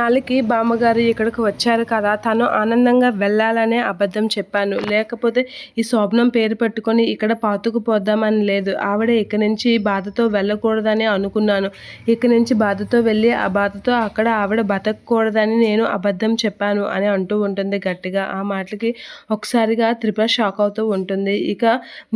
నాళ్ళకి బామ్మగారు ఇక్కడికి వచ్చారు కదా, తను ఆనందంగా వెళ్ళాలనే అబద్ధం చెప్పాను. లేకపోతే ఈ శోభనం పేరు పెట్టుకొని ఇక్కడ పాతుకుపోద్దామని లేదు. ఆవిడ ఇక నుంచి బాధతో వెళ్ళకూడదని అనుకున్నాను. ఇక నుంచి బాధతో వెళ్ళి ఆ బాధతో అక్కడ ఆవిడ బతకూడదని నేను అబద్ధం చెప్పాను అని అంటూ ఉంటుంది గట్టిగా. ఆ మాటలకి ఒకసారిగా త్రిపుర షాక్ అవుతూ ఉంటుంది. ఇక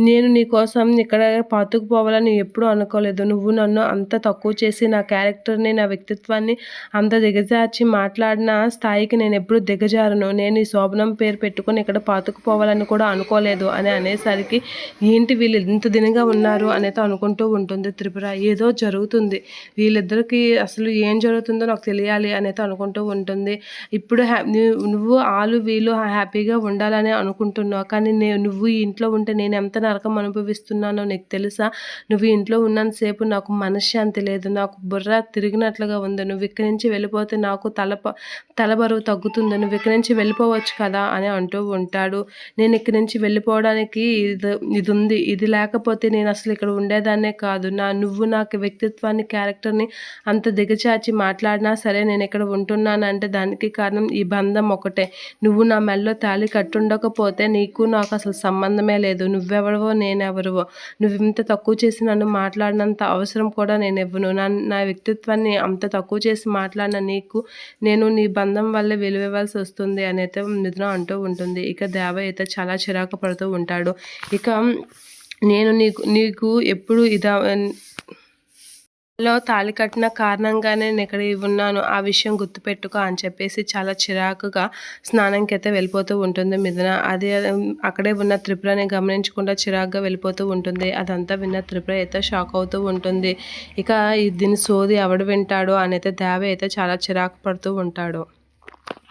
నేను నీ కోసం ఇక్కడ పాతుకుపోవాలని ఎప్పుడూ అనుకోలేదు. నువ్వు నన్ను అంత తక్కువ చేసి నా క్యారెక్టర్ని, నా వ్యక్తిత్వాన్ని అంత దిగజార్చి మాట్లాడిన స్థాయికి నేను ఎప్పుడు దిగజారను. నేను ఈ శోభనం పేరు పెట్టుకొని ఇక్కడ పాతుకుపోవాలని కూడా అనుకోలేదు అని అనేసరికి ఏంటి వీళ్ళు ఇంత దినగా ఉన్నారు అనేది అనుకుంటూ ఉంటుంది త్రిపుర. ఏదో జరుగుతుంది, వీళ్ళిద్దరికి అసలు ఏం జరుగుతుందో నాకు తెలియాలి అనేది అనుకుంటూ ఉంటుంది. ఇప్పుడు నువ్వు వీళ్ళు హ్యాపీగా ఉండాలని అనుకుంటున్నావు, కానీ నువ్వు ఈ ఇంట్లో ఉంటే నేను ఎంత నరకం అనుభవిస్తున్నానో నీకు తెలుసా? నువ్వు ఇంట్లో ఉన్నంతసేపు నాకు మనశ్శాంతి లేదు, నాకు బుర్ర తిరిగినట్లుగా ఉంది. నువ్వు ఇక్కడి నుంచి వెళ్ళిపోతే నాకు తల బరువు తగ్గుతుంది. నువ్వు ఇక్కడి నుంచి వెళ్ళిపోవచ్చు కదా అని అంటూ ఉంటాడు. నేను ఇక్కడి నుంచి వెళ్ళిపోవడానికి ఇది ఉంది. ఇది లేకపోతే నేను అసలు ఇక్కడ ఉండేదాన్నే కాదు. నువ్వు నాకు వ్యక్తిత్వాన్ని, క్యారెక్టర్ని అంత దిగచార్చి మాట్లాడినా సరే నేను ఇక్కడ ఉంటున్నానంటే దానికి కారణం ఈ బంధం ఒకటే. నువ్వు నా మెడలో తాళి కట్టుండకపోతే నీకు నాకు అసలు సంబంధమే లేదు. నువ్వెవరివో నేనెవరివో. నువ్వు ఇంత తక్కువ చేసి నన్ను మాట్లాడినంత అవసరం కూడా నేను ఇవ్వను. నా వ్యక్తిత్వాన్ని అంత తక్కువ చేసి మాట్లాడిన నీకు నేను నీ బంధం వల్లే విలువివ్వాల్సి వస్తుంది అని అయితే మిథున అంటూ ఉంటుంది. ఇక దేవ అయితే చాలా చిరాకు పడుతూ ఉంటాడు. ఇక నేను నీకు ఎప్పుడు లో తాళి కట్టిన కారణంగానే నేను ఇక్కడ ఉన్నాను, ఆ విషయం గుర్తుపెట్టుకో అని చెప్పేసి చాలా చిరాకుగా స్నానంకి అయితే వెళ్ళిపోతూ ఉంటుంది మిథున. అదే అక్కడే ఉన్న త్రిపురని గమనించకుండా చిరాకుగా వెళ్ళిపోతూ ఉంటుంది. అదంతా విన్న త్రిపుర అయితే షాక్ అవుతూ ఉంటుంది. ఇక దీని సోది ఎవడు వింటాడో అని అయితే దేవ అయితే చాలా చిరాకు పడుతూ ఉంటాడు.